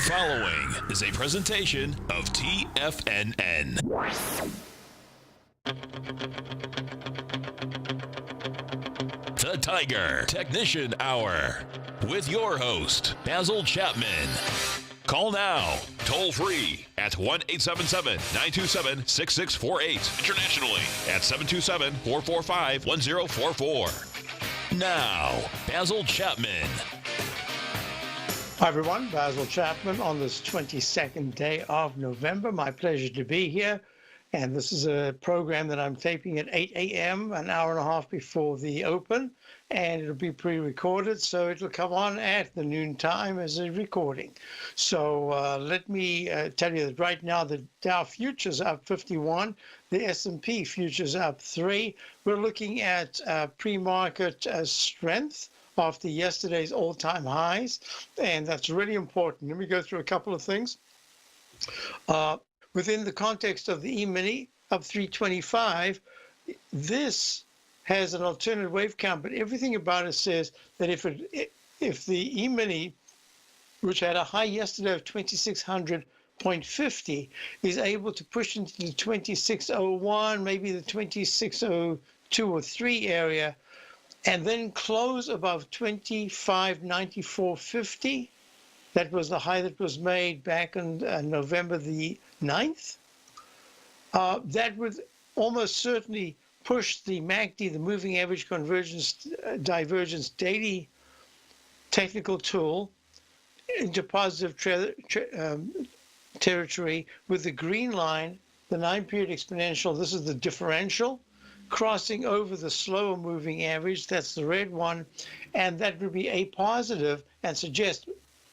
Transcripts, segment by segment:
The following is a presentation of TFNN. The Tiger Technician Hour with your host, Basil Chapman. Call now, toll free at 1-877-927-6648. Internationally at 727-445-1044. Now, Basil Chapman. Hi everyone, Basil Chapman on this 22nd day of November. My pleasure to be here. And this is a program that I'm taping at 8 a.m., an hour and a half before the open. And it'll be pre-recorded, so it'll come on at the noon time as a recording. So let me tell you that right now the Dow futures up 51, the S&P futures up 3. We're looking at pre-market strength after yesterday's all-time highs, and that's really important. Let me go through a couple of things. Within the context of the E-mini up 325, this has an alternate wave count, but everything about it says that if the E-mini, which had a high yesterday of 2600.50, is able to push into the 2601, maybe the 2602 or 3 area, and then close above 2594.50. That was the high that was made back on November the 9th. That would almost certainly push the MACD, the moving average convergence divergence daily technical tool, into positive territory with the green line, the 9-period exponential. This is the differential, crossing over the slower moving average, that's the red one, and that would be a positive and suggest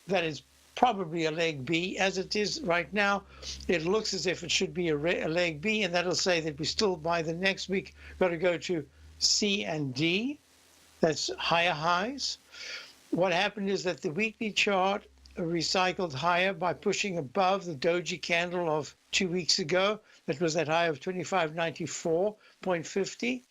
that it's probably a leg B. As it is right now, it looks as if it should be a leg B, and that'll say that we still, by the next week, got to go to C and D. That's higher highs. What happened is that the weekly chart recycled higher by pushing above the doji candle of 2 weeks ago. That was that high of 2594.50.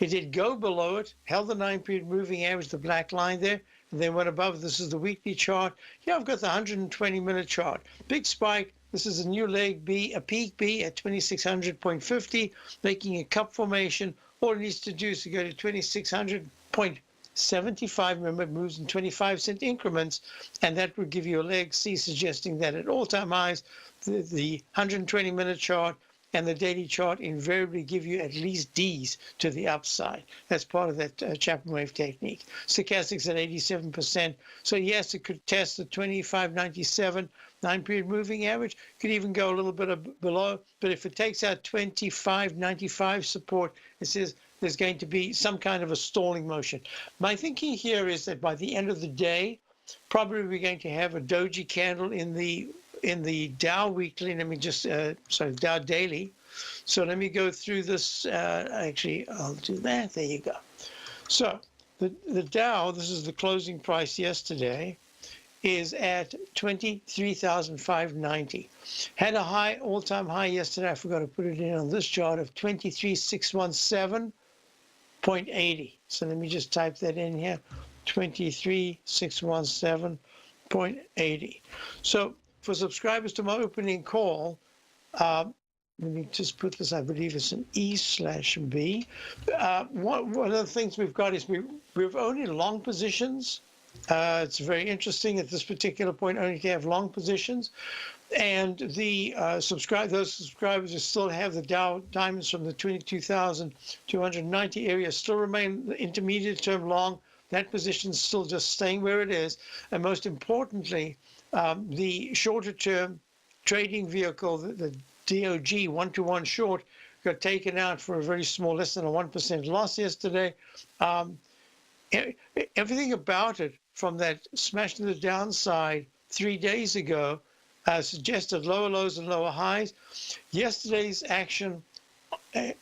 It did go below it, held the 9-period moving average, the black line there, and then went above. This is the weekly chart. Here I've got the 120-minute chart. Big spike. This is a new leg B, a peak B at 2600.50, making a cup formation. All it needs to do is to go to 2600.75. Remember, it moves in 25-cent increments, and that would give you a leg C, suggesting that at all-time highs, the 120-minute chart and the daily chart invariably give you at least Ds to the upside. That's part of that Chapman wave technique. Stochastics at 87%. So yes, it could test the 2597 9-period moving average. Could even go a little bit below. But if it takes out 2595 support, it says there's going to be some kind of a stalling motion. My thinking here is that by the end of the day, probably we're going to have a doji candle in the Dow weekly. Let me just, Dow daily. So let me go through this. Actually, I'll do that. There you go. So the Dow, this is the closing price yesterday, is at 23,590. Had a high, all-time high yesterday. I forgot to put it in on this chart of 23,617.80. So let me just type that in here, 23,617.80. So for subscribers to my opening call, let me just put this, I believe it's an E/B. One of the things we've got is we've only long positions. It's very interesting at this particular point only to have long positions. And the those subscribers who still have the Dow diamonds from the 22,290 area still remain the intermediate term long. That position is still just staying where it is. And most importantly, the shorter term trading vehicle, the DOG 1-to-1 short, got taken out for a very small, less than a 1% loss yesterday. Everything about it from that smash to the downside 3 days ago suggested lower lows and lower highs. Yesterday's action,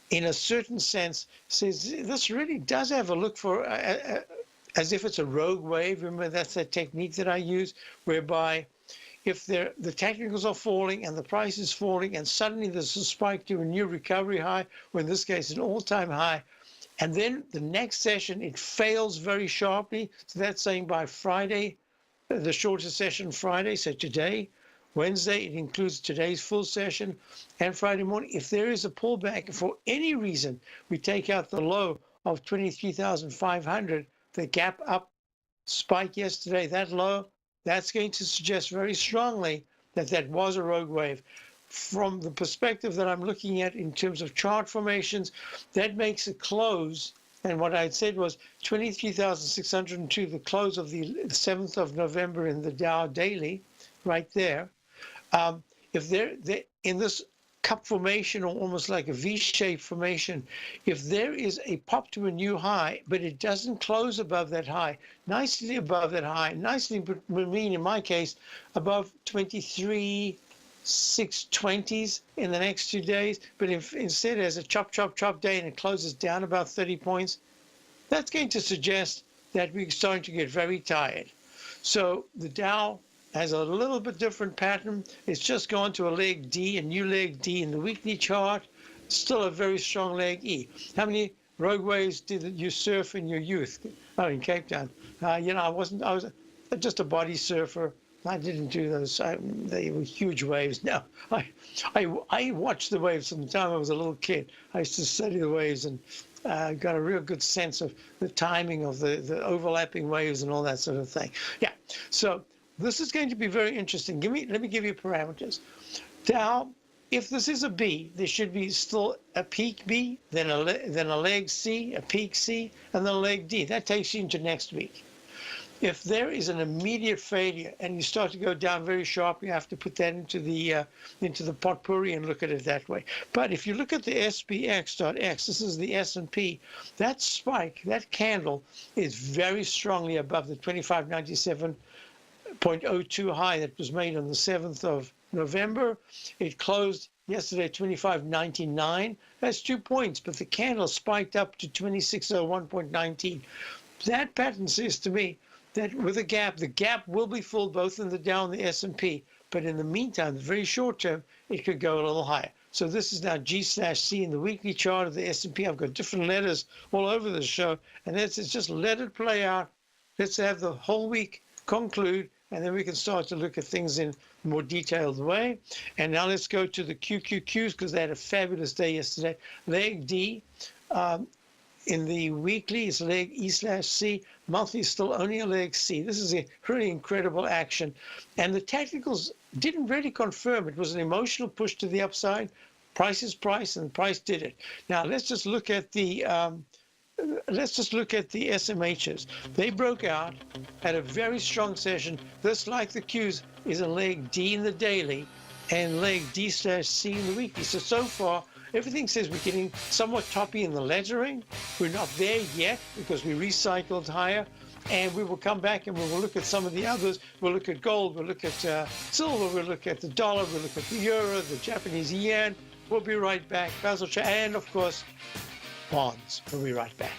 in a certain sense, says this really does have a look for as if it's a rogue wave. Remember, that's that technique that I use, whereby if the technicals are falling and the price is falling and suddenly there's a spike to a new recovery high, or in this case, an all-time high, and then the next session, it fails very sharply. So that's saying by Friday, the shorter session Friday, so today, Wednesday, it includes today's full session, and Friday morning. If there is a pullback for any reason, we take out the low of 23,500, the gap up spike yesterday, that low, that's going to suggest very strongly that that was a rogue wave. From the perspective that I'm looking at in terms of chart formations, that makes a close. And what I had said was 23,602, the close of the 7th of November in the Dow daily, right there. If they're in this cup formation, or almost like a V-shaped formation, if there is a pop to a new high, but it doesn't close above that high, nicely above that high, nicely, but mean in my case, above 23,620s in the next 2 days, but if instead has a chop day and it closes down about 30 points, that's going to suggest that we're starting to get very tired. So the Dow has a little bit different pattern. It's just gone to a leg D, a new leg D in the weekly chart. Still a very strong leg E. How many rogue waves did you surf in your youth? Oh, in Cape Town. I was just a body surfer. I didn't do those. They were huge waves. No, I watched the waves from the time I was a little kid. I used to study the waves and got a real good sense of the timing of the overlapping waves and all that sort of thing. Yeah, so this is going to be very interesting. Let me give you parameters. Dow, if this is a B, there should be still a peak B, then a leg C, a peak C, and then a leg D. That takes you into next week. If there is an immediate failure and you start to go down very sharp, you have to put that into the potpourri and look at it that way. But if you look at the SPX.X, this is the S&P, that spike, that candle is very strongly above the 2597.02 high that was made on the 7th of November. It closed yesterday at 25.99. That's 2 points, but the candle spiked up to 2601.19. That pattern says to me that with a gap, the gap will be full both in the Dow and the S&P, but in the meantime, the very short term, it could go a little higher. So this is now G/C in the weekly chart of the S&P. I've got different letters all over the show, and it's just let it play out. Let's have the whole week conclude, and then we can start to look at things in a more detailed way. And now let's go to the QQQs, because they had a fabulous day yesterday. Leg D, in the weekly, it's leg E/C. Monthly is still only a leg C. This is a really incredible action. And the technicals didn't really confirm. It was an emotional push to the upside. Price is price, and price did it. Now let's just look at the SMHs. They broke out, had a very strong session. This, like the Qs, is a leg D in the daily and leg D/C in the weekly. So far, everything says we're getting somewhat toppy in the lettering. We're not there yet because we recycled higher, and we will come back and we will look at some of the others. We'll look at gold, we'll look at silver, we'll look at the dollar, we'll look at the euro, the Japanese yen. We'll be right back. Basil Chapman, and of course, bonds. We'll be right back.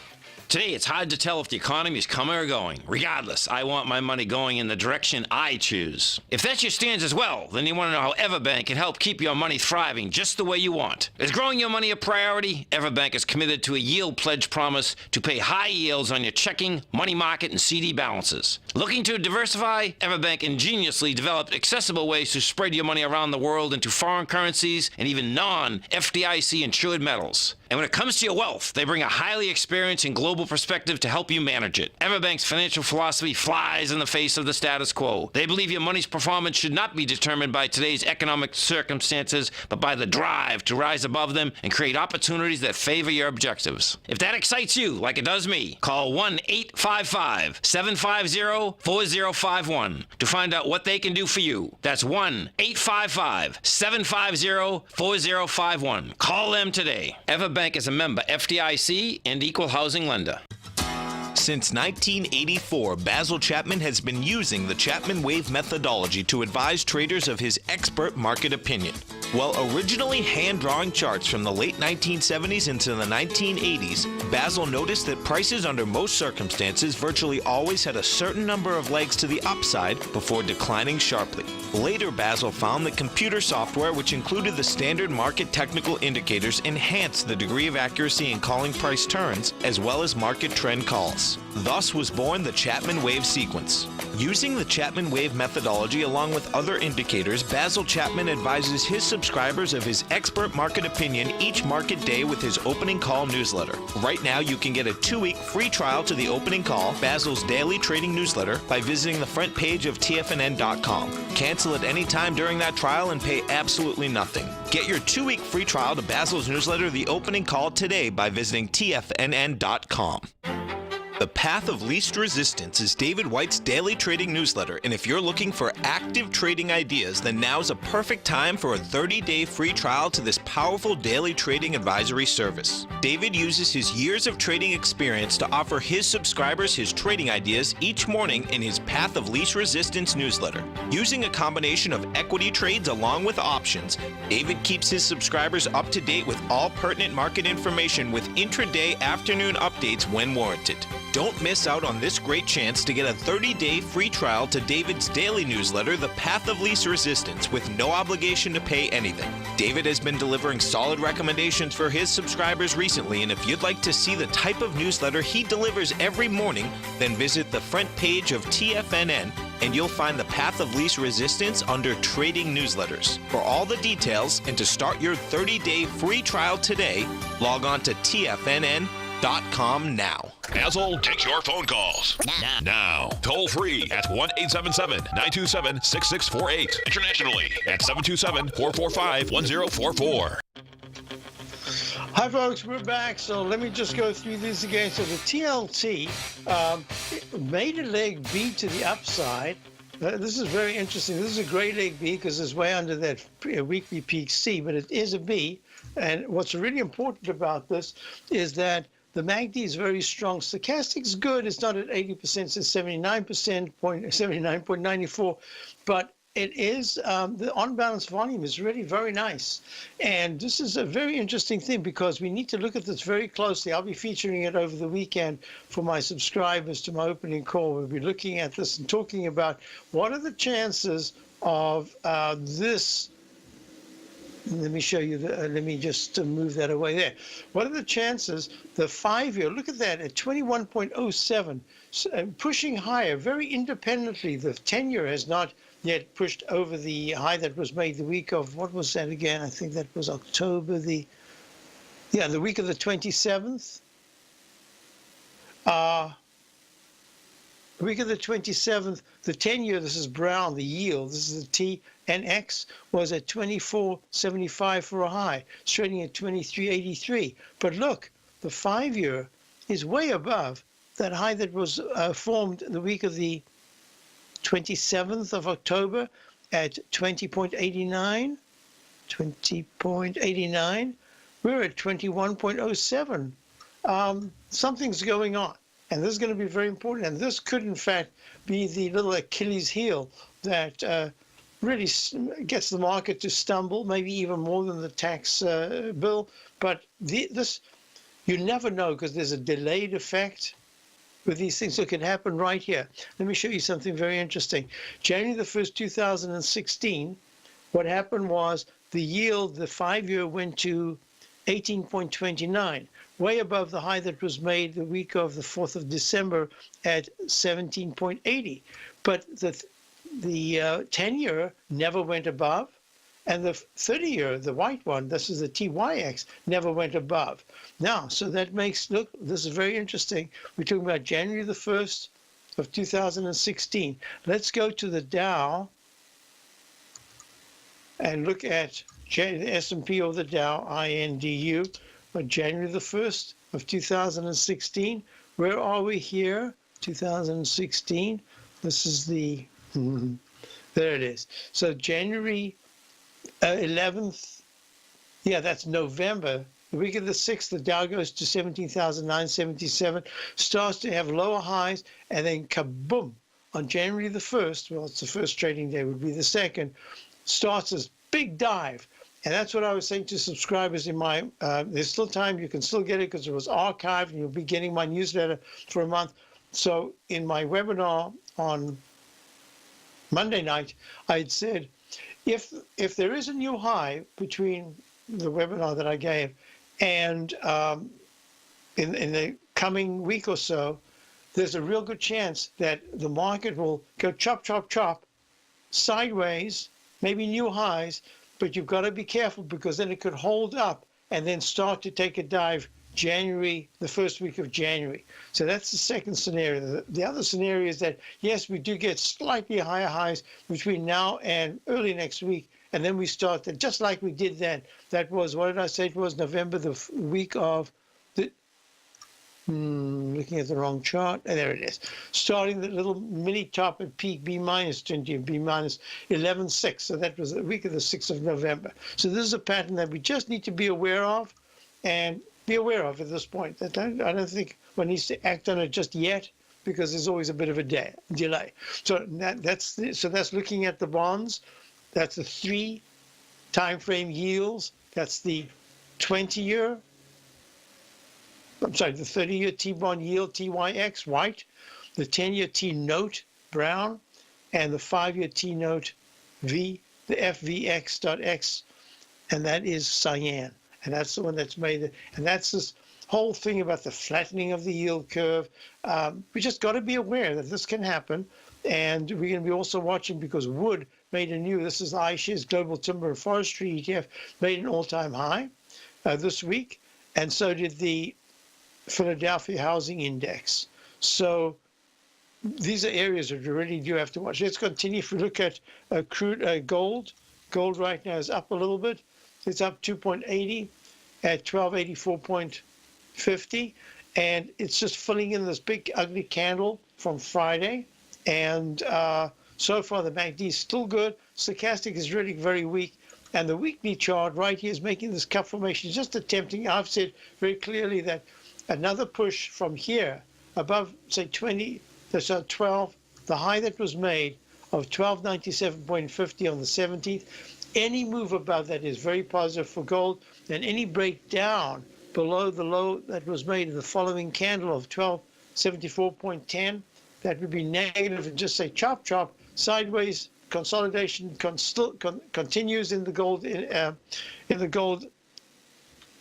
Today, it's hard to tell if the economy is coming or going. Regardless, I want my money going in the direction I choose. If that's your stance as well, then you want to know how Everbank can help keep your money thriving just the way you want. Is growing your money a priority? Everbank is committed to a yield pledge promise to pay high yields on your checking, money market, and CD balances. Looking to diversify? Everbank ingeniously developed accessible ways to spread your money around the world into foreign currencies and even non-FDIC insured metals. And when it comes to your wealth, they bring a highly experienced and global perspective to help you manage it. Everbank's financial philosophy flies in the face of the status quo. They believe your money's performance should not be determined by today's economic circumstances, but by the drive to rise above them and create opportunities that favor your objectives. If that excites you, like it does me, call 1-855-750-4051 to find out what they can do for you. That's 1-855-750-4051. Call them today. Everbank is a member FDIC and equal housing lender. Since 1984, Basil Chapman has been using the Chapman Wave methodology to advise traders of his expert market opinion. While originally hand-drawing charts from the late 1970s into the 1980s, Basil noticed that prices under most circumstances virtually always had a certain number of legs to the upside before declining sharply. Later, Basil found that computer software, which included the standard market technical indicators, enhanced the degree of accuracy in calling price turns as well as market trend calls. resistance. Thus was born the Chapman Wave sequence. Using the Chapman Wave methodology along with other indicators, Basil Chapman advises his subscribers of his expert market opinion each market day with his opening call newsletter. Right now, you can get a 2-week free trial to the opening call, Basil's daily trading newsletter, by visiting the front page of TFNN.com. Cancel at any time during that trial and pay absolutely nothing. Get your 2-week free trial to Basil's newsletter, The Opening Call, today by visiting TFNN.com. The Path of Least Resistance is David White's daily trading newsletter, and if you're looking for active trading ideas, then now's a perfect time for a 30-day free trial to this powerful daily trading advisory service. David uses his years of trading experience to offer his subscribers his trading ideas each morning in his Path of Least Resistance newsletter. Using a combination of equity trades along with options, David keeps his subscribers up to date with all pertinent market information with intraday afternoon updates when warranted. Don't miss out on this great chance to get a 30-day free trial to David's daily newsletter, The Path of Least Resistance, with no obligation to pay anything. David has been delivering solid recommendations for his subscribers recently, and if you'd like to see the type of newsletter he delivers every morning, then visit the front page of TFNN and you'll find the Path of Least Resistance under Trading Newsletters. For all the details and to start your 30-day free trial today, log on to TFNN.com now. Basil takes your phone calls. Now. Toll free at 1-877-927-6648. Internationally at 727-445-1044. Hi, folks. We're back. So let me just go through these again. So the TLT made a leg B to the upside. This is very interesting. This is a great leg B because it's way under that weekly peak C, but it is a B. And what's really important about this is that the MACD is very strong. Stochastic's good. It's not at 80%. It's 79%, 79.94. But it is, the on-balance volume is really very nice. And this is a very interesting thing because we need to look at this very closely. I'll be featuring it over the weekend for my subscribers to my opening call. We'll be looking at this and talking about what are the chances of this. Let me show you, let me just move that away there. What are the chances, the 5-year, look at that, at 21.07, pushing higher very independently. The 10-year has not yet pushed over the high that was made the week of, what was that again? I think that was October, the week of the 27th. The week of the 27th, the 10-year, this is brown, the yield, this is the TNX, was at 24.75 for a high. It's trading at 23.83. But look, the 5-year is way above that high that was formed the week of the 27th of October at 20.89. 20.89. We're at 21.07. Something's going on. And this is going to be very important. And this could, in fact, be the little Achilles heel that really gets the market to stumble, maybe even more than the tax bill. But this, you never know because there's a delayed effect with these things that can happen right here. Let me show you something very interesting. January the 1st, 2016, what happened was the yield, the 5-year went to 18.29. Way above the high that was made the week of the 4th of December at 17.80. But the 10-year never went above, and the 30-year, the white one, this is the TYX, never went above. Now, so that makes, look, this is very interesting. We're talking about January the 1st of 2016. Let's go to the Dow and look at the S&P or the Dow, INDU. On January the 1st of 2016. Where are we here? 2016. This is the, there it is. So January 11th, yeah, that's November. The week of the 6th, the Dow goes to 17,977, starts to have lower highs, and then kaboom, on January the 1st, well, it's the first trading day, would be the second, starts this big dive. And that's what I was saying to subscribers in my, there's still time, you can still get it because it was archived and you'll be getting my newsletter for a month. So in my webinar on Monday night, I had said, if there is a new high between the webinar that I gave and in the coming week or so, there's a real good chance that the market will go chop, chop, chop, sideways, maybe new highs, but you've got to be careful because then it could hold up and then start to take a dive January, the first week of January. So that's the second scenario. The other scenario is that, yes, we do get slightly higher highs between now and early next week, and then we start that just like we did then. That was, what did I say it was, November, the week of the, looking at the wrong chart. And there it is. Starting the little mini top at peak B minus 20 and B minus 11.6. So that was the week of the 6th of November. So this is a pattern that we just need to be aware of and be aware of at this point. I don't think one needs to act on it just yet because there's always a bit of a delay. So that's looking at the bonds. That's the 3 time frame yields. That's the 20-year. I'm sorry, the 30-year T-bond yield, TYX, white, the 10-year T-note, brown, and the 5-year T-note, V, the FVX.X, and that is cyan. And that's the one that's made it. And that's this whole thing about the flattening of the yield curve. We just got to be aware that this can happen. And we're going to be also watching because wood made a new, this is the iShares Global Timber and Forestry ETF, made an all-time high this week. And so did the Philadelphia Housing Index. So these are areas that you really do have to watch. Let's continue. If we look at gold right now is up a little bit. It's up 2.80 at 1284.50, and it's just filling in this big ugly candle from Friday. And so far the MACD is still good. Stochastic is really very weak. And the weekly chart right here is making this cup formation, just attempting. I've said very clearly that another push from here above, say, 20, that's 12, the high that was made of 1297.50 on the 17th. Any move above that is very positive for gold, and any breakdown below the low that was made in the following candle of 1274.10, that would be negative, and just say chop, chop, sideways consolidation continues in the gold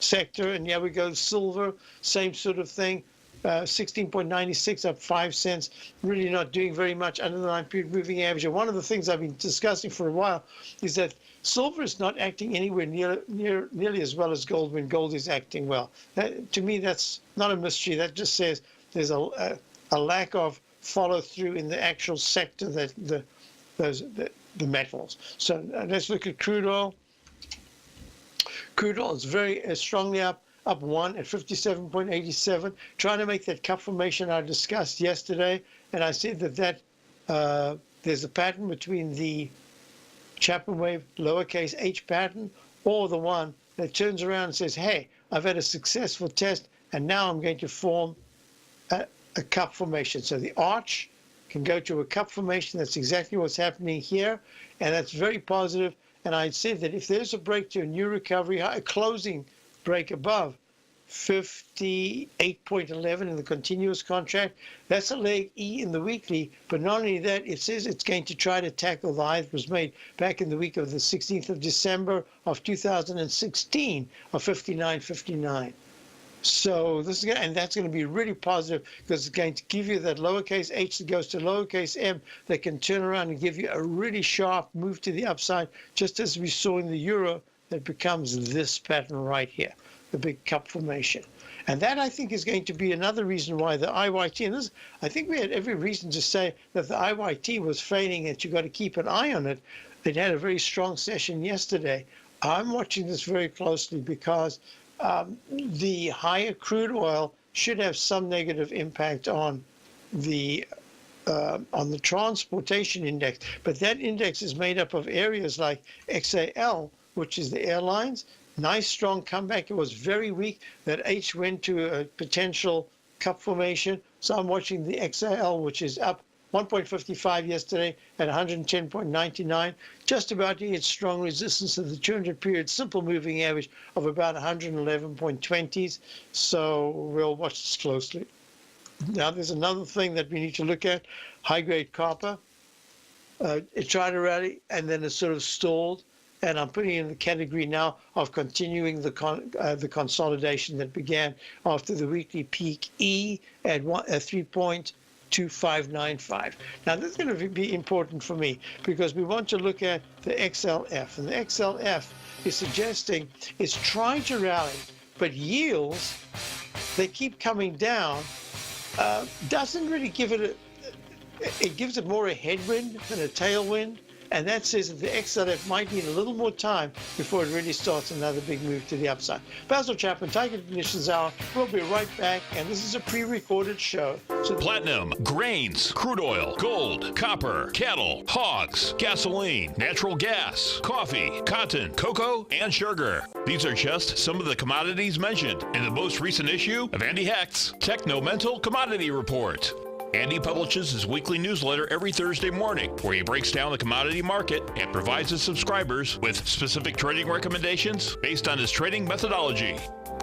sector. And here we go, silver, same sort of thing, 16.96 up 5 cents, really not doing very much under the 9-period moving average. And one of the things I've been discussing for a while is that silver is not acting anywhere nearly as well as gold when gold is acting well. To me, that's not a mystery. That just says there's a lack of follow through in the actual sector that the metals. So let's look at crude oil. Crude oil is very strongly up 1 at 57.87, trying to make that cup formation I discussed yesterday. And I said that there's a pattern between the Chapman wave lowercase h pattern or the one that turns around and says, hey, I've had a successful test and now I'm going to form a cup formation. So the arch can go to a cup formation. That's exactly what's happening here, and that's very positive. And I said that if there's a break to a new recovery high, a closing break above 58.11 in the continuous contract, that's a leg E in the weekly. But not only that, it says it's going to try to tackle the high that was made back in the week of the 16th of December of 2016 of 59.59. So this is, and that's going to be really positive because it's going to give you that lowercase h that goes to lowercase m that can turn around and give you a really sharp move to the upside, just as we saw in the euro that becomes this pattern right here, the big cup formation. And that, I think, is going to be another reason why the IYT, and this, I think we had every reason to say that the IYT was fading, that you've got to keep an eye on it. It had a very strong session yesterday. I'm watching this very closely because the higher crude oil should have some negative impact on the transportation index. But that index is made up of areas like XAL, which is the airlines. Nice strong comeback. It was very weak. That H went to a potential cup formation. So I'm watching the XAL, which is up 1.55 yesterday at 110.99, just about to hit strong resistance of the 200-period simple moving average of about 111.20s. So we'll watch this closely. Now, there's another thing that we need to look at, high-grade copper. It tried to rally, and then it sort of stalled. And I'm putting it in the category now of continuing the consolidation that began after the weekly peak E at 3.2 2595. Now, this is going to be important for me because we want to look at the XLF. And the XLF is suggesting it's trying to rally, but yields, they keep coming down. Doesn't really give it it gives it more a headwind than a tailwind. And that says that the XLF might need a little more time before it really starts another big move to the upside. Basil Chapman, Tiger Ignitions Hour. We'll be right back. And this is a pre-recorded show. So Platinum, grains, crude oil, gold, copper, cattle, hogs, gasoline, natural gas, coffee, cotton, cocoa, and sugar. These are just some of the commodities mentioned in the most recent issue of Andy Hecht's Techno-Mental Commodity Report. Andy publishes his weekly newsletter every Thursday morning, where he breaks down the commodity market and provides his subscribers with specific trading recommendations based on his trading methodology.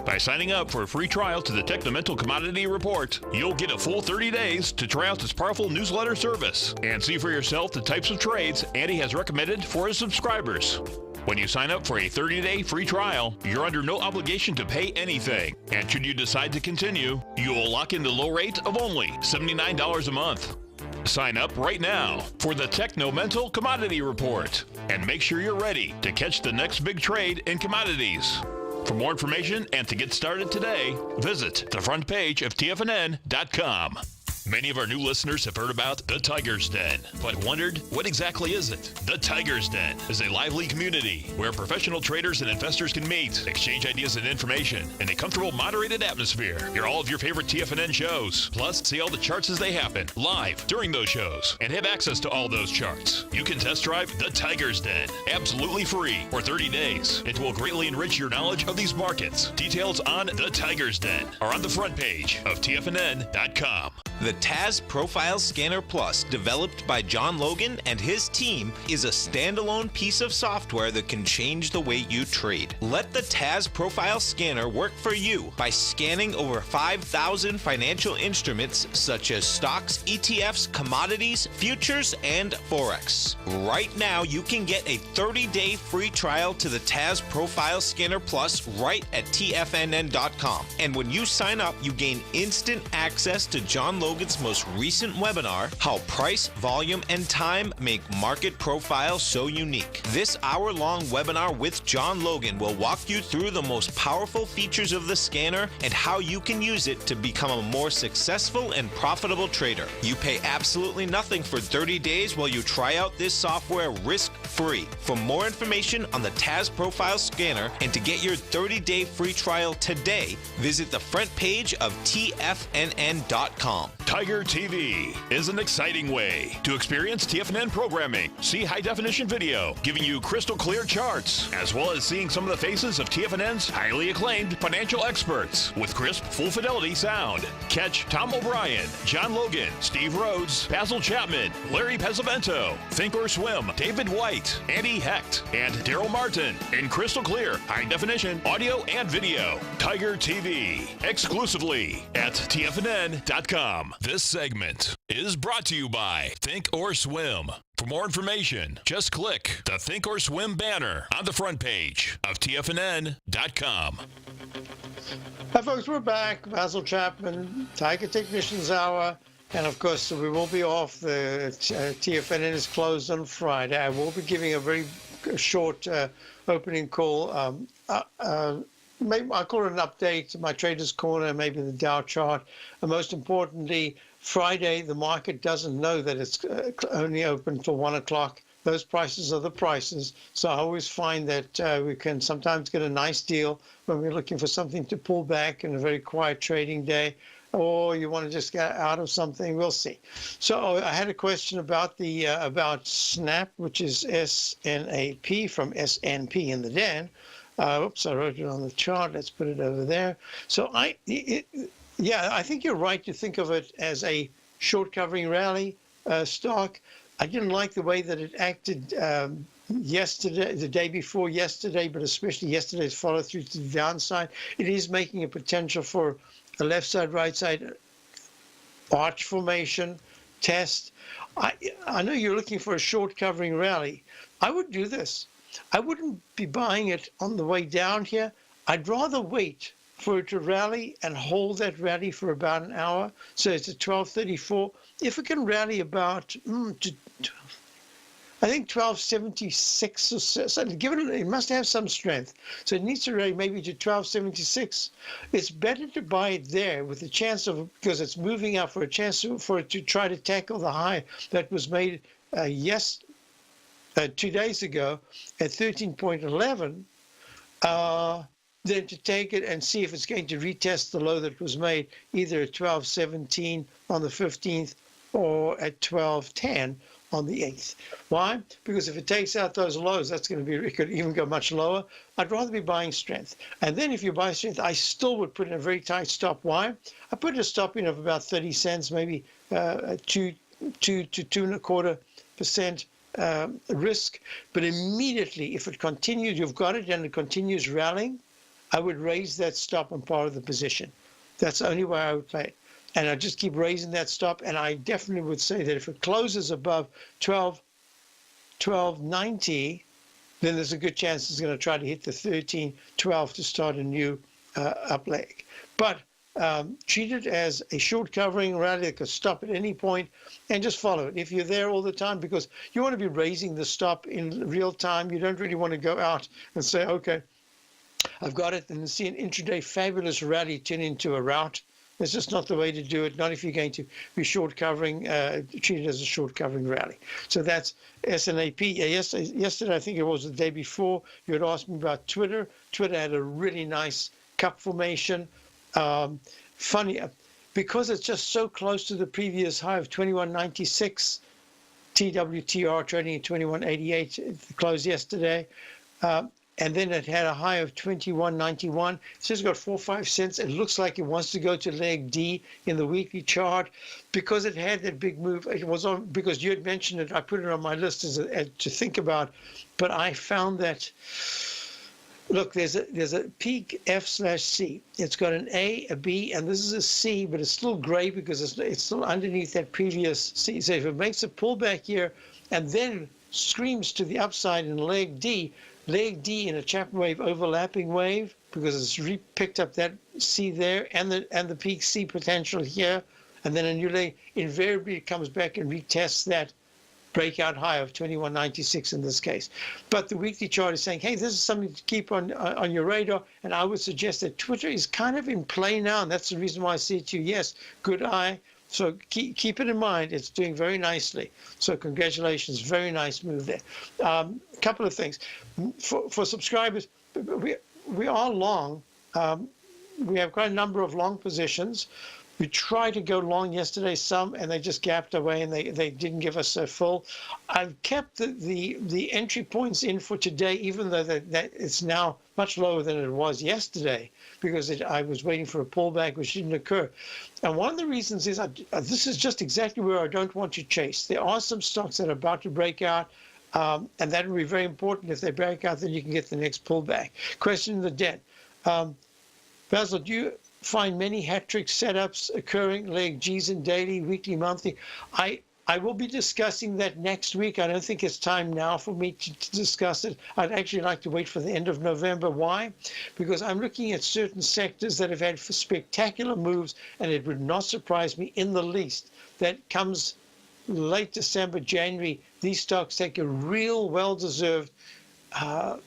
By signing up for a free trial to the Techno-Mental Commodity Report, you'll get a full 30 days to try out this powerful newsletter service and see for yourself the types of trades Andy has recommended for his subscribers. When you sign up for a 30-day free trial, you're under no obligation to pay anything. And should you decide to continue, you will lock in the low rate of only $79 a month. Sign up right now for the Techno-Mental Commodity Report and make sure you're ready to catch the next big trade in commodities. For more information and to get started today, visit the front page of TFNN.com. Many of our new listeners have heard about the Tiger's Den, but wondered, what exactly is it? The Tiger's Den is a lively community where professional traders and investors can meet, exchange ideas and information in a comfortable, moderated atmosphere. Hear all of your favorite TFNN shows, plus see all the charts as they happen, live during those shows, and have access to all those charts. You can test drive the Tiger's Den, absolutely free, for 30 days. It will greatly enrich your knowledge of these markets. Details on the Tiger's Den are on the front page of TFNN.com. The TAS Profile Scanner Plus, developed by John Logan and his team, is a standalone piece of software that can change the way you trade. Let the TAS Profile Scanner work for you by scanning over 5,000 financial instruments such as stocks, ETFs, commodities, futures, and Forex. Right now, you can get a 30-day free trial to the TAS Profile Scanner Plus right at TFNN.com. And when you sign up, you gain instant access to John Logan's most recent webinar, How Price, Volume, and Time Make Market Profiles So Unique. This hour-long webinar with John Logan will walk you through the most powerful features of the scanner and how you can use it to become a more successful and profitable trader. You pay absolutely nothing for 30 days while you try out this software risk-free. For more information on the TAS Profile Scanner and to get your 30-day free trial today, visit the front page of TFNN.com. Tiger TV is an exciting way to experience TFNN programming. See high-definition video giving you crystal clear charts, as well as seeing some of the faces of TFNN's highly acclaimed financial experts with crisp, full-fidelity sound. Catch Tom O'Brien, John Logan, Steve Rhodes, Basil Chapman, Larry Pesavento, Think or Swim, David White, Andy Hecht, and Daryl Martin in crystal clear, high-definition audio and video. Tiger TV, exclusively at TFNN.com. This segment is brought to you by Think or Swim. For more information, just click the Think or Swim banner on the front page of TFNN.com. Hi, folks, we're back. Basil Chapman, Tiger Technicians Hour. And, of course, we will be off. The TFNN is closed on Friday. I will be giving a very short opening call. Maybe I'll call it an update, my Trader's Corner, maybe the Dow chart. And most importantly, Friday, the market doesn't know that it's only open till 1 o'clock. Those prices are the prices. So I always find that we can sometimes get a nice deal when we're looking for something to pull back in a very quiet trading day, or you want to just get out of something. We'll see. So I had a question about the about SNAP, which is SNAP from SNP in the den. Oops, I wrote it on the chart. Let's put it over there. So I think you're right to think of it as a short covering rally stock. I didn't like the way that it acted yesterday, the day before yesterday, but especially yesterday's follow through to the downside. It is making a potential for a left side, right side arch formation test. I know you're looking for a short covering rally. I would do this. I wouldn't be buying it on the way down here. I'd rather wait for it to rally and hold that rally for about an hour. So it's at 1234. If it can rally about, I think 1276 or so, given it must have some strength. So it needs to rally maybe to 1276. It's better to buy it there with the chance of, because it's moving up, for a chance for it to try to tackle the high that was made 2 days ago at 13.11. Then to take it and see if it's going to retest the low that was made either at 1217 on the 15th or at 1210 on the 8th. Why? Because if it takes out those lows, that's going to be, it could even go much lower. I'd rather be buying strength. And then if you buy strength, I still would put in a very tight stop. Why? I put a stop in of about 30 cents, maybe 2 to 2.25% risk. But immediately, if it continues, you've got it and it continues rallying, I would raise that stop on part of the position. That's the only way I would play it. And I just keep raising that stop. And I definitely would say that if it closes above 1290, then there's a good chance it's going to try to hit the 1312 to start a new up leg. But treat it as a short covering rally that could stop at any point and just follow it. If you're there all the time, because you want to be raising the stop in real time, you don't really want to go out and say, okay, I've got it, and see an intraday fabulous rally turn into a rout. It's just not the way to do it, not if you're going to be short covering, treat it as a short covering rally. So that's SNAP. Yesterday, I think it was the day before, you had asked me about Twitter. Twitter had a really nice cup formation. Funny, because it's just so close to the previous high of 2196, TWTR trading at 2188, it closed yesterday. And then it had a high of 21.91. It's just got 4 or 5 cents. It looks like it wants to go to leg D in the weekly chart because it had that big move. It was on, because you had mentioned it. I put it on my list as to think about, but I found that, look, there's a peak F/C. It's got an A, a B, and this is a C, but it's still gray because it's still underneath that previous C. So if it makes a pullback here and then screams to the upside in leg D in a Chapman wave overlapping wave, because it's picked up that C there and the peak C potential here, and then a new leg, invariably it comes back and retests that breakout high of 2196 in this case. But the weekly chart is saying, hey, this is something to keep on your radar, and I would suggest that Twitter is kind of in play now, and that's the reason why I say to you, yes, good eye. So keep it in mind. It's doing very nicely. So congratulations, very nice move there. Couple of things. For subscribers, we are long. We have quite a number of long positions. We tried to go long yesterday, some, and they just gapped away, and they didn't give us a full. I've kept the entry points in for today, even though that it's now much lower than it was yesterday, because I was waiting for a pullback, which didn't occur. And one of the reasons is this is just exactly where I don't want to chase. There are some stocks that are about to break out, and that will be very important. If they break out, then you can get the next pullback. Question of the debt. Basil, do you find many hat trick setups occurring, leg Gs in daily, weekly, monthly? I will be discussing that next week. I don't think it's time now for me to discuss it. I'd actually like to wait for the end of November. Why? Because I'm looking at certain sectors that have had spectacular moves, and it would not surprise me in the least that comes late December, January, these stocks take a real well-deserved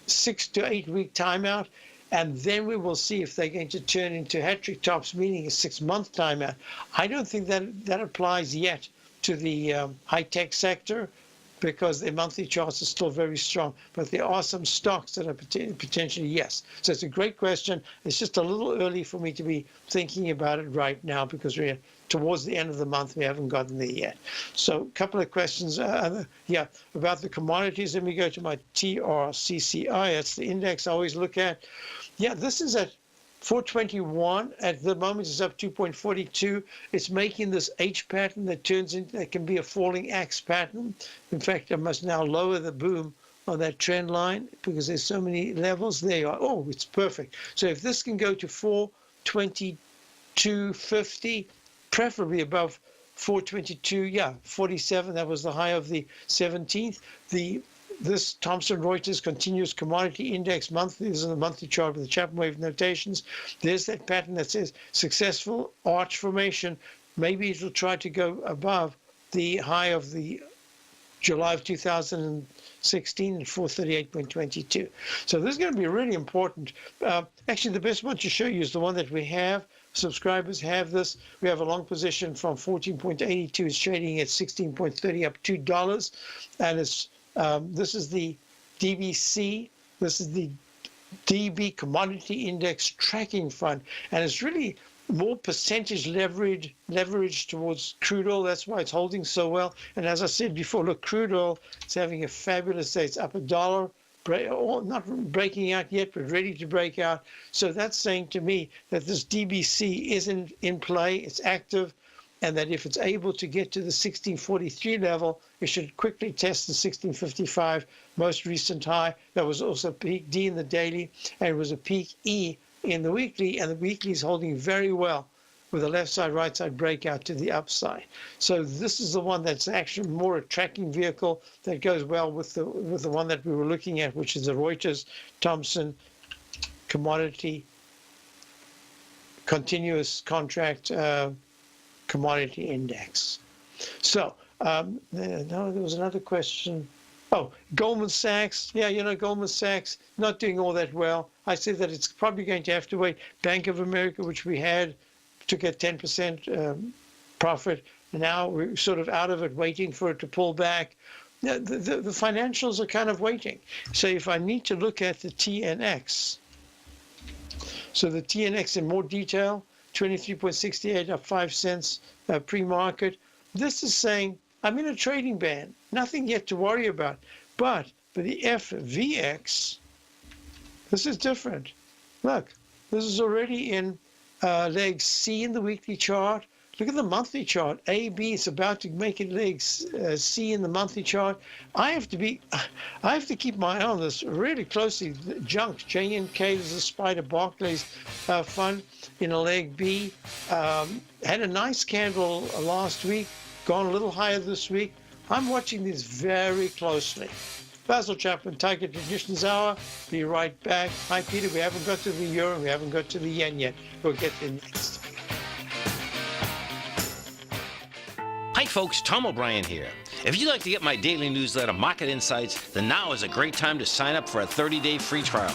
6 to 8 week timeout. And then we will see if they're going to turn into hat-trick tops, meaning a 6-month timeout. I don't think that applies yet to the high-tech sector, because their monthly charts are still very strong. But there are some stocks that are potentially yes. So it's a great question. It's just a little early for me to be thinking about it right now, because we're towards the end of the month. We haven't gotten there yet. So a couple of questions. About the commodities. Let me go to my TRCCI. That's the index I always look at. Yeah, this is at 421. At the moment, it's up 2.42. It's making this H pattern that turns into, that can be a falling axe pattern. In fact, I must now lower the boom on that trend line because there's so many levels. There you are. Oh, it's perfect. So if this can go to 422.50, preferably above 422, 47, that was the high of the 17th. The this Thomson Reuters Continuous Commodity Index monthly. This is the monthly chart with the Chapman wave notations. There's that pattern that says successful arch formation. Maybe it will try to go above the high of the July of 2016 at 438.22. So this is going to be really important. Actually, the best one to show you is the one that we have. Subscribers have this. We have a long position from 14.82. It's trading at 16.30, up $2. And it's this is the DBC. This is the DB Commodity Index Tracking Fund. And it's really more percentage leverage towards crude oil. That's why it's holding so well. And as I said before, look, crude oil is having a fabulous day. It's up $1, not breaking out yet, but ready to break out. So that's saying to me that this DBC isn't in play. It's active, and that if it's able to get to the 1643 level, it should quickly test the 1655 most recent high. That was also peak D in the daily, and it was a peak E in the weekly, and the weekly is holding very well with a left side, right side breakout to the upside. So this is the one that's actually more a tracking vehicle that goes well with the one that we were looking at, which is the Reuters Thomson Commodity Continuous Contract Commodity Index. So no, there was another question. Oh, Goldman Sachs. Yeah, Goldman Sachs not doing all that well. I said that it's probably going to have to wait. Bank of America, which we had, took a 10% profit. Now we're sort of out of it, waiting for it to pull back. The financials are kind of waiting. So if I need to look at the TNX, so the TNX in more detail, 23.68, up 5 cents pre-market. This is saying, I'm in a trading band, nothing yet to worry about. But for the FVX, this is different. Look, this is already in leg C in the weekly chart. Look at the monthly chart. AB is about to make it leg C in the monthly chart. I have to keep my eye on this really closely. Junk, JNK, this is a Spider Barclays fund in a leg B. Had a nice candle last week, gone a little higher this week. I'm watching this very closely. Basil Chapman, Tiger Traditions Hour. Be right back. Hi, Peter. We haven't got to the euro. We haven't got to the yen yet. We'll get there next. Hi folks, Tom O'Brien here. If you'd like to get my daily newsletter, Market Insights, then now is a great time to sign up for a 30-day free trial.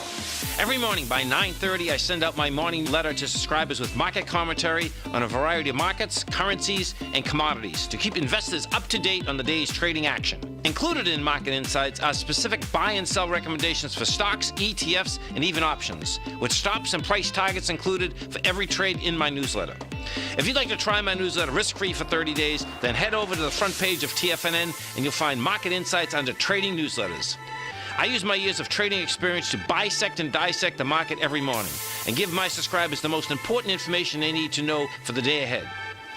Every morning by 9:30, I send out my morning letter to subscribers with market commentary on a variety of markets, currencies, and commodities to keep investors up to date on the day's trading action. Included in Market Insights are specific buy and sell recommendations for stocks, ETFs, and even options, with stops and price targets included for every trade in my newsletter. If you'd like to try my newsletter risk-free for 30 days, then head over to the front page of TFNN and you'll find Market Insights under Trading Newsletters. I use my years of trading experience to bisect and dissect the market every morning and give my subscribers the most important information they need to know for the day ahead.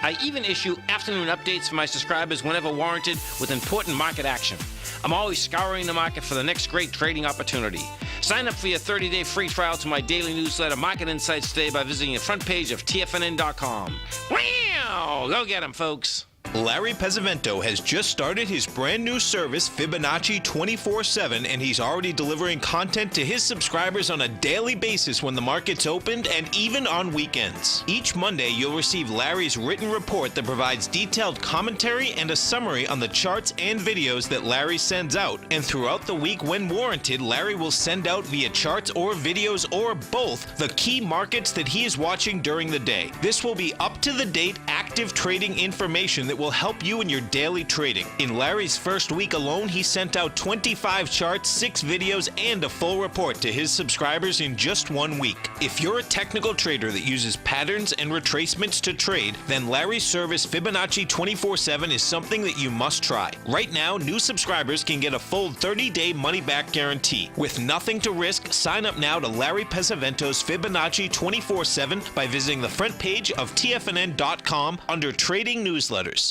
I even issue afternoon updates for my subscribers whenever warranted with important market action. I'm always scouring the market for the next great trading opportunity. Sign up for your 30-day free trial to my daily newsletter, Market Insights, today by visiting the front page of TFNN.com. Wow! Go get 'em, folks. Larry Pesavento has just started his brand new service, Fibonacci 24/7, and he's already delivering content to his subscribers on a daily basis when the market's opened and even on weekends. Each Monday, you'll receive Larry's written report that provides detailed commentary and a summary on the charts and videos that Larry sends out. And throughout the week, when warranted, Larry will send out via charts or videos or both the key markets that he is watching during the day. This will be up-to-the-date, active trading information that will help you in your daily trading. In Larry's first week alone, he sent out 25 charts, 6 videos, and a full report to his subscribers in just 1 week. If you're a technical trader that uses patterns and retracements to trade, then Larry's service Fibonacci 24/7 is something that you must try. Right now, new subscribers can get a full 30-day money-back guarantee. With nothing to risk, sign up now to Larry Pesavento's Fibonacci 24/7 by visiting the front page of TFNN.com under Trading Newsletters.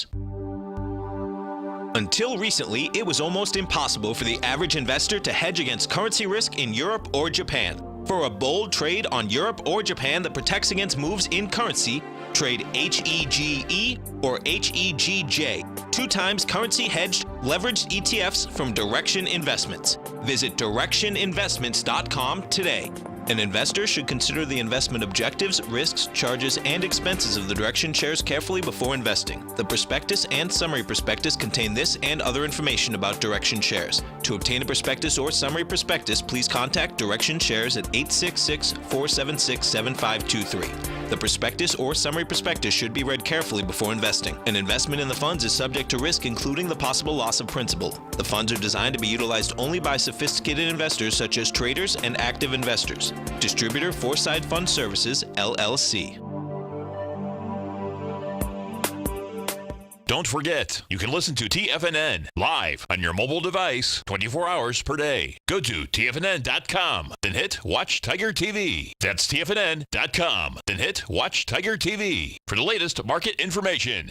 Until recently, it was almost impossible for the average investor to hedge against currency risk in Europe or Japan. For a bold trade on Europe or Japan that protects against moves in currency, Trade HEGE or HEGJ, 2 times currency hedged leveraged ETFs from Direction Investments. Visit directioninvestments.com today. An investor should consider the investment objectives, risks, charges, and expenses of the Direction shares carefully before investing. The prospectus and summary prospectus contain this and other information about Direction shares. To obtain a prospectus or summary prospectus, please contact Direction Shares at 866-476-7523. The prospectus or summary prospectus should be read carefully before investing. An investment in the funds is subject to risk, including the possible loss of principal. The funds are designed to be utilized only by sophisticated investors such as traders and active investors. Distributor Foreside Fund Services, LLC. Don't forget, you can listen to TFNN live on your mobile device 24 hours per day. Go to TFNN.com, then hit Watch Tiger TV. That's TFNN.com, then hit Watch Tiger TV for the latest market information.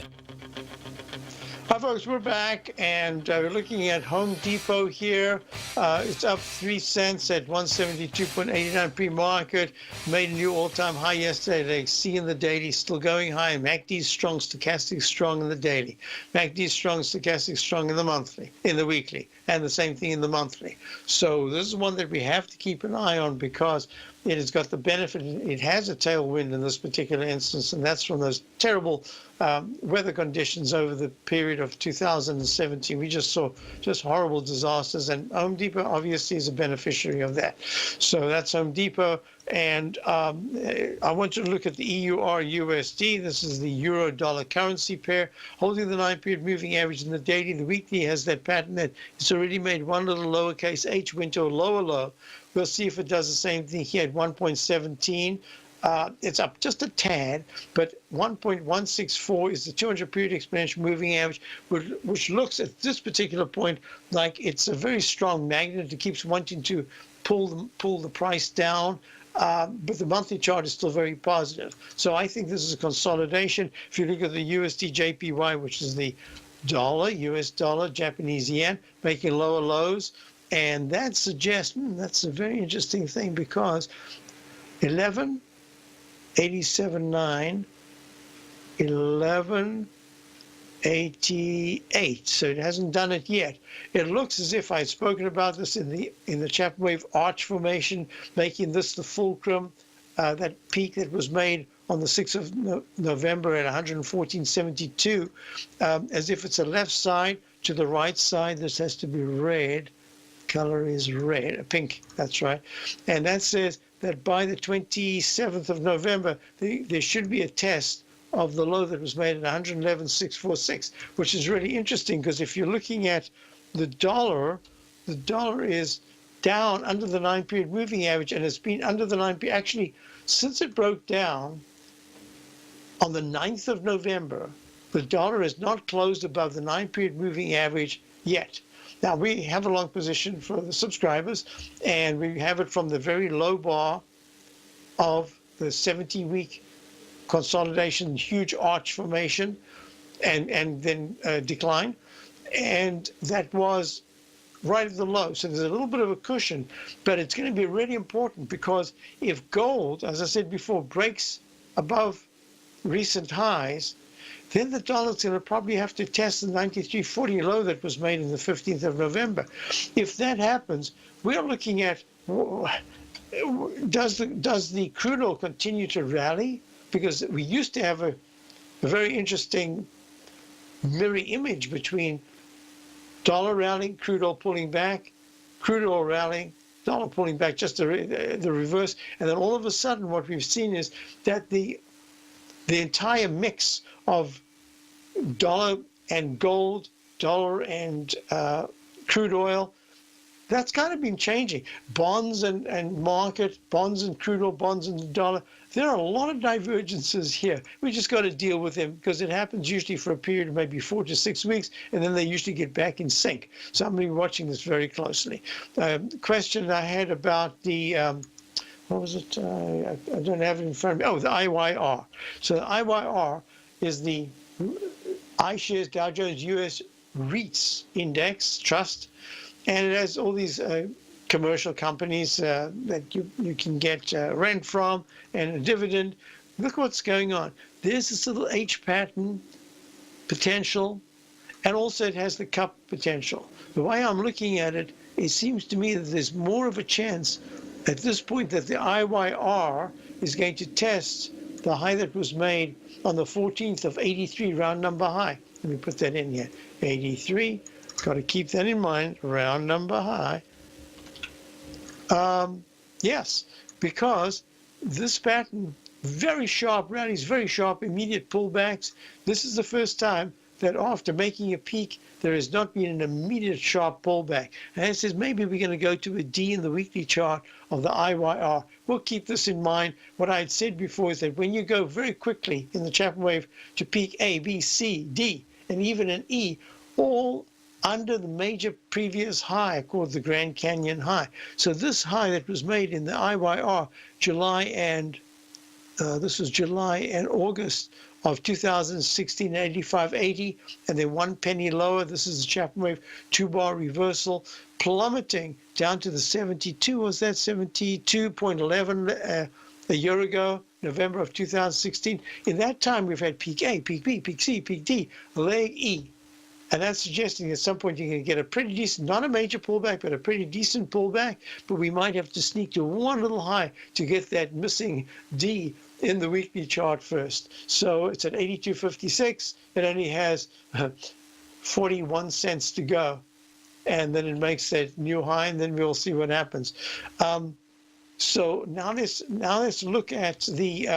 Hi, folks, we're back, and we're looking at Home Depot here. It's up 3 cents at 172.89 pre-market. Made a new all-time high yesterday. They see in the daily, still going high. MACD strong, stochastic strong in the daily. MACD strong, stochastic strong in the monthly, in the weekly, and the same thing in the monthly. So this is one that we have to keep an eye on because it has got the benefit. It has a tailwind in this particular instance, and that's from those terrible weather conditions over the period of 2017. We just saw just horrible disasters, and Home Depot obviously is a beneficiary of that. So that's Home Depot. And I want you to look at the EUR-USD. This is the euro-dollar currency pair, holding the 9-period moving average in the daily. The weekly has that pattern that it's already made one little lowercase h, went to a lower low. We'll see if it does the same thing here at 1.17. It's up just a tad, but 1.164 is the 200-period exponential moving average, which looks at this particular point like it's a very strong magnet. It keeps wanting to pull the price down, but the monthly chart is still very positive. So I think this is a consolidation. If you look at the USD JPY, which is the dollar, US dollar, Japanese yen, making lower lows, and that suggests that's a very interesting thing because 11.87.9, 11.88. So it hasn't done it yet. It looks as if I'd spoken about this in the Chapman wave arch formation, making this the fulcrum, that peak that was made on the 6th of November at 114.72, as if it's a left side to the right side. This has to be red. Color is red, pink, that's right. And that says that by the 27th of November, there should be a test of the low that was made at 111.646, which is really interesting because if you're looking at the dollar is down under the 9-period moving average, and it's been under the 9-period, actually, since it broke down on the 9th of November, the dollar has not closed above the 9-period moving average yet. Now, we have a long position for the subscribers, and we have it from the very low bar of the 70-week consolidation, huge arch formation, and then decline. And that was right at the low. So there's a little bit of a cushion, but it's going to be really important because if gold, as I said before, breaks above recent highs, then the dollar's going to probably have to test the 93.40 low that was made on the 15th of November. If that happens, we're looking at, does the crude oil continue to rally? Because we used to have a very interesting mirror image between dollar rallying, crude oil pulling back, crude oil rallying, dollar pulling back, just the reverse. And then all of a sudden what we've seen is that the entire mix of dollar and gold, dollar and crude oil, that's kind of been changing. Bonds and market, bonds and crude oil, bonds and the dollar, there are a lot of divergences here. We just got to deal with them because it happens usually for a period of maybe 4 to 6 weeks, and then they usually get back in sync. So I'm going to be watching this very closely. Question I had about the what was it? I don't have it in front of me. Oh, the IYR. So the IYR is the iShares Dow Jones US REITs Index Trust, and it has all these commercial companies that you can get rent from and a dividend. Look what's going on. there's this little H pattern potential, and also it has the cup potential. The way I'm looking at it, it seems to me that there's more of a chance at this point that the IYR is going to test the high that was made on the 14th of 83, round number high. Let me put that in here. 83, got to keep that in mind, round number high. Yes, because this pattern, very sharp rallies, very sharp immediate pullbacks. This is the first time that after making a peak, there has not been an immediate sharp pullback. And it says maybe we're going to go to a D in the weekly chart of the IYR. We'll keep this in mind. What I had said before is that when you go very quickly in the Chapman wave to peak A, B, C, D, and even an E, all under the major previous high called the Grand Canyon high. So this high that was made in the IYR, July and August of 2016, 85.80, and then 1 penny lower. This is the Chapman wave 2-bar reversal, plummeting down to the 72. Was that 72.11 a year ago, November of 2016? In that time, we've had peak A, peak B, peak C, peak D, leg E. And that's suggesting at some point you're going to get a pretty decent, not a major pullback, but a pretty decent pullback. But we might have to sneak to one little high to get that missing D in the weekly chart first. So it's at 82.56. It only has 41 cents to go. And then it makes that new high, and then we'll see what happens. So now let's look at the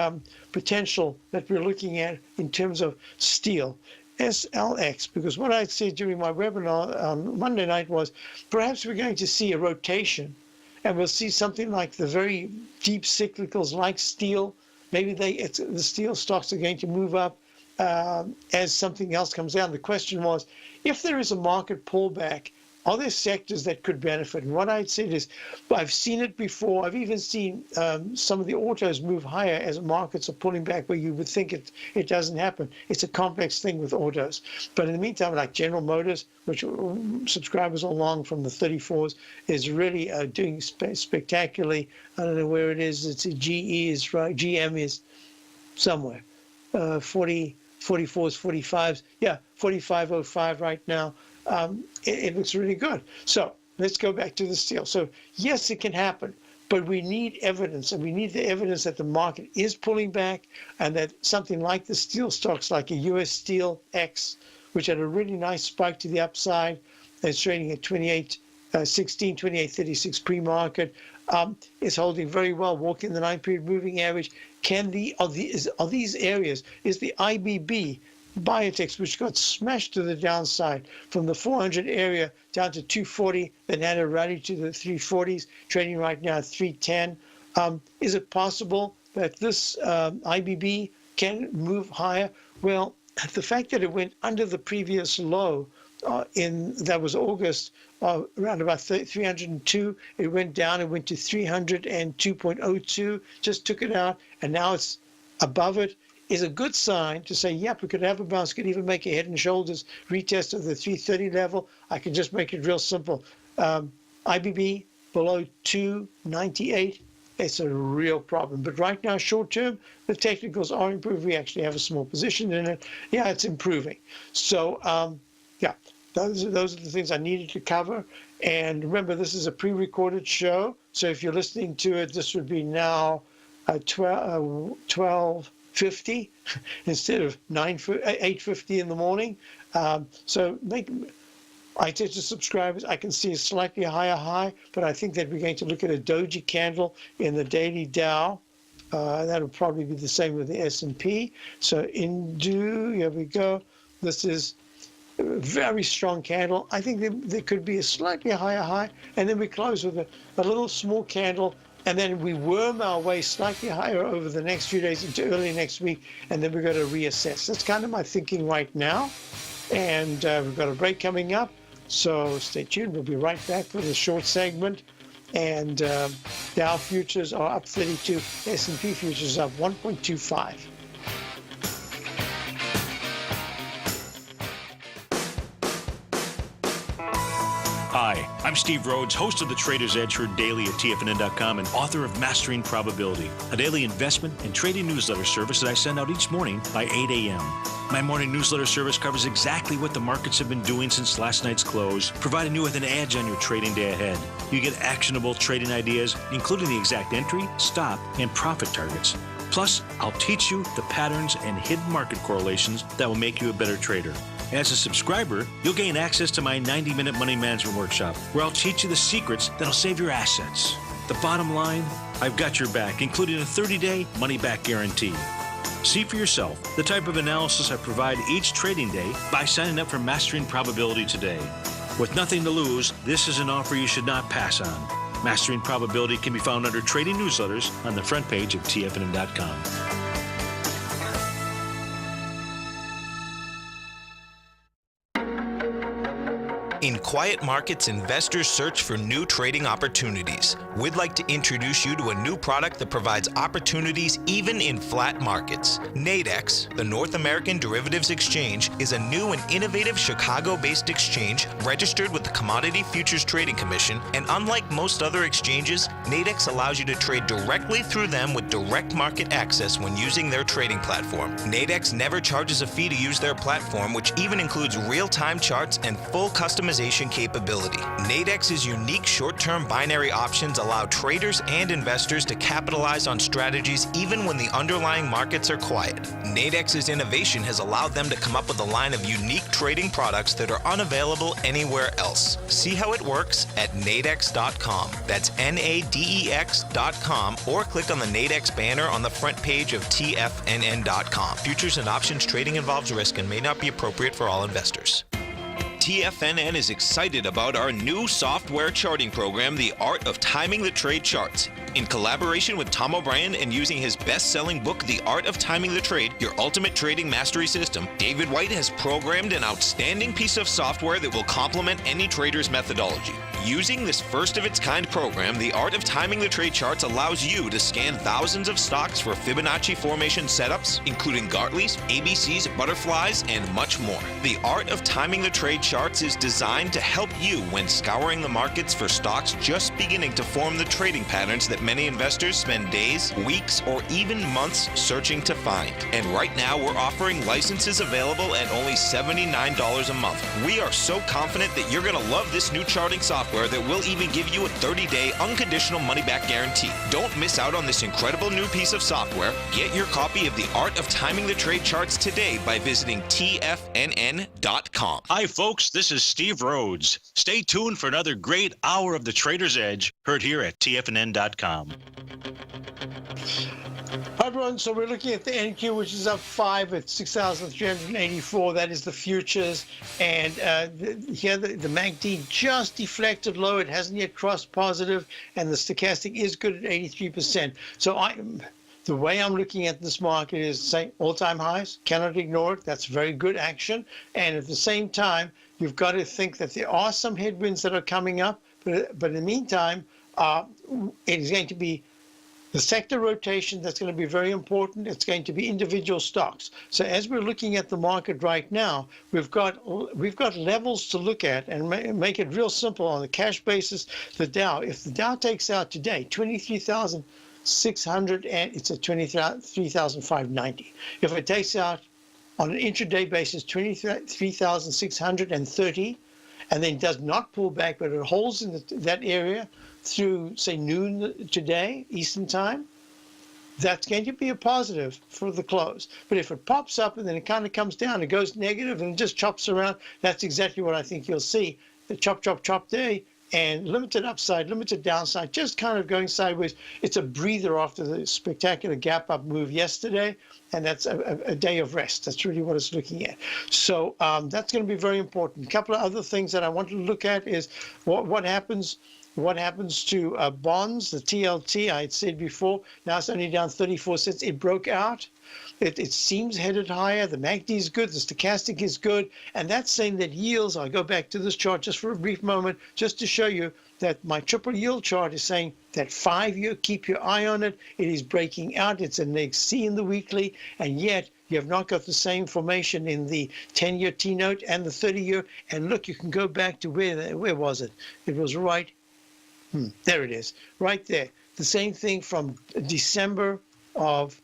potential that we're looking at in terms of steel. SLX, because what I said during my webinar on Monday night was perhaps we're going to see a rotation, and we'll see something like the very deep cyclicals like steel. Maybe the steel stocks are going to move up as something else comes down. The question was, if there is a market pullback, are there sectors that could benefit? And what I'd said is, I've seen it before. I've even seen some of the autos move higher as markets are pulling back where you would think it doesn't happen. It's a complex thing with autos. But in the meantime, like General Motors, which subscribers all along from the 34s, is really doing spectacularly. I don't know where it is. It's GE is right. GM is somewhere. 44s, 45s. Yeah, 45.05 right now. It looks really good. So let's go back to the steel. So yes, it can happen, but we need evidence, and we need the evidence that the market is pulling back, and that something like the steel stocks, like a U.S. Steel X, which had a really nice spike to the upside, it's trading at 28.16, 28.36 pre-market, is holding very well, walking the 9-period moving average. Are these areas, is the IBB Biotechs, which got smashed to the downside from the 400 area down to 240, then had a rally to the 340s, trading right now at 310. Is it possible that this IBB can move higher? Well, the fact that it went under the previous low that was August, around about 302, it went down, it went to 302.02, just took it out, and now it's above it, is a good sign to say, yep, we could have a bounce, could even make a head and shoulders retest of the 330 level. I can just make it real simple. IBB below 298, it's a real problem. But right now, short term, the technicals are improving. We actually have a small position in it. Yeah, it's improving. So, yeah, those are the things I needed to cover. And remember, this is a pre-recorded show. So if you're listening to it, this would be now 12:50 instead of 8:50 in the morning. So I said to subscribers, I can see a slightly higher high, but I think that we're going to look at a doji candle in the daily Dow. That'll probably be the same with the S&P. So here we go. This is a very strong candle. I think there could be a slightly higher high, and then we close with a little small candle, and then we worm our way slightly higher over the next few days into early next week, and then we're going to reassess. That's kind of my thinking right now. And we've got a break coming up, so stay tuned. We'll be right back for the short segment. And Dow futures are up 32, S&P futures up 1.25. Hi, I'm Steve Rhodes, host of the Trader's Edge, heard daily at TFNN.com and author of Mastering Probability, a daily investment and trading newsletter service that I send out each morning by 8 a.m. My morning newsletter service covers exactly what the markets have been doing since last night's close, providing you with an edge on your trading day ahead. You get actionable trading ideas, including the exact entry, stop, and profit targets. Plus, I'll teach you the patterns and hidden market correlations that will make you a better trader. As a subscriber, you'll gain access to my 90-minute money management workshop, where I'll teach you the secrets that'll save your assets. The bottom line, I've got your back, including a 30-day money-back guarantee. See for yourself the type of analysis I provide each trading day by signing up for Mastering Probability today. With nothing to lose, this is an offer you should not pass on. Mastering Probability can be found under Trading Newsletters on the front page of TFNN.com. In quiet markets, investors search for new trading opportunities. We'd like to introduce you to a new product that provides opportunities even in flat markets. Nadex, the North American Derivatives Exchange, is a new and innovative Chicago-based exchange registered with the Commodity Futures Trading Commission, and unlike most other exchanges, Nadex allows you to trade directly through them with direct market access when using their trading platform. Nadex never charges a fee to use their platform, which even includes real-time charts and full customization capability. Nadex's unique short-term binary options allow traders and investors to capitalize on strategies even when the underlying markets are quiet. Nadex's innovation has allowed them to come up with a line of unique trading products that are unavailable anywhere else. See how it works at nadex.com. That's NADEX.com, or click on the Nadex banner on the front page of TFNN.com. Futures and options trading involves risk and may not be appropriate for all investors. TFNN is excited about our new software charting program, The Art of Timing the Trade Charts. In collaboration with Tom O'Brien and using his best-selling book, The Art of Timing the Trade, Your Ultimate Trading Mastery System, David White has programmed an outstanding piece of software that will complement any trader's methodology. Using this first-of-its-kind program, The Art of Timing the Trade Charts allows you to scan thousands of stocks for Fibonacci formation setups, including Gartley's, ABC's, butterflies, and much more. The Art of Timing the Trade Charts is designed to help you when scouring the markets for stocks just beginning to form the trading patterns that many investors spend days, weeks, or even months searching to find. And right now, we're offering licenses available at only $79 a month. We are so confident that you're going to love this new charting software that will even give you a 30-day unconditional money-back guarantee. Don't miss out on this incredible new piece of software. Get your copy of The Art of Timing the Trade Charts today by visiting TFNN.com. Hi, folks. This is Steve Rhodes. Stay tuned for another great hour of the Trader's Edge, heard here at TFNN.com. Hi, everyone. So we're looking at the NQ, which is up 5 at 6,384. That is the futures. And here the MACD just deflected low. It hasn't yet crossed positive, and the stochastic is good at 83%. So the way I'm looking at this market is saying all-time highs, cannot ignore it. That's very good action. And at the same time, you've got to think that there are some headwinds that are coming up. But in the meantime, it is going to be the sector rotation that's going to be very important. It's going to be individual stocks. So as we're looking at the market right now, we've got levels to look at and make it real simple on the cash basis. The Dow, if the Dow takes out today 23,600, and it's at 23,590. If it takes out on an intraday basis 23,630, and then does not pull back, but it holds in that area through, say, noon today, Eastern time, that's going to be a positive for the close. But if it pops up and then it kind of comes down, it goes negative and just chops around, that's exactly what I think you'll see. The chop, chop, chop day, and limited upside, limited downside, just kind of going sideways. It's a breather after the spectacular gap up move yesterday, and that's a day of rest. That's really what it's looking at. So that's going to be very important. A couple of other things that I want to look at is what happens to bonds, the TLT. I had said before, now it's only down 34 cents. It broke out. It seems headed higher. The MACD is good. The stochastic is good. And that's saying that yields, I'll go back to this chart just for a brief moment, just to show you that my triple yield chart is saying that 5-year, keep your eye on it. It is breaking out. It's a neg C in the weekly. And yet You have not got the same formation in the 10-year T-note and the 30-year. And look, you can go back to where was it? It was right. There it is, right there. The same thing from December of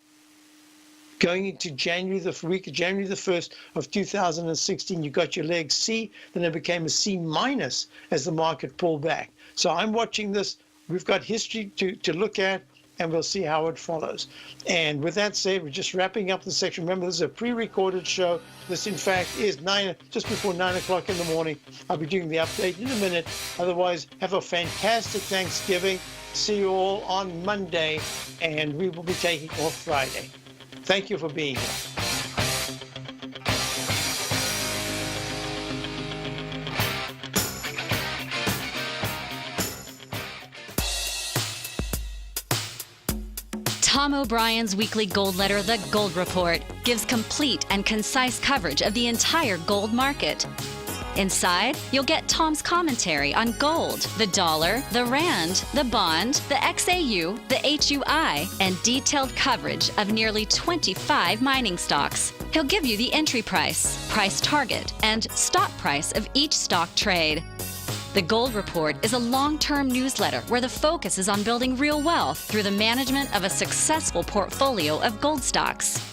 going into January, the week of January the 1st of 2016, you got your leg C, then it became a C minus as the market pulled back. So I'm watching this. We've got history to look at, and we'll see how it follows. And with that said, we're just wrapping up the section. Remember, this is a pre-recorded show. This, in fact, is just before 9 o'clock in the morning. I'll be doing the update in a minute. Otherwise, have a fantastic Thanksgiving. See you all on Monday, and we will be taking off Friday. Thank you for being here. Tom O'Brien's weekly gold letter, The Gold Report, gives complete and concise coverage of the entire gold market. Inside, you'll get Tom's commentary on gold, the dollar, the rand, the bond, the XAU, the HUI, and detailed coverage of nearly 25 mining stocks. He'll give you the entry price, price target, and stop price of each stock trade. The Gold Report is a long-term newsletter where the focus is on building real wealth through the management of a successful portfolio of gold stocks.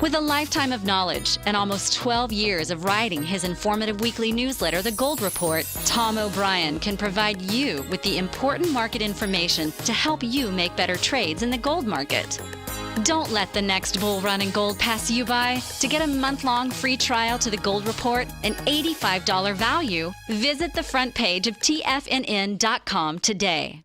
With a lifetime of knowledge and almost 12 years of writing his informative weekly newsletter, The Gold Report, Tom O'Brien can provide you with the important market information to help you make better trades in the gold market. Don't let the next bull run in gold pass you by. To get a month-long free trial to The Gold Report, an $85 value, visit the front page of TFNN.com today.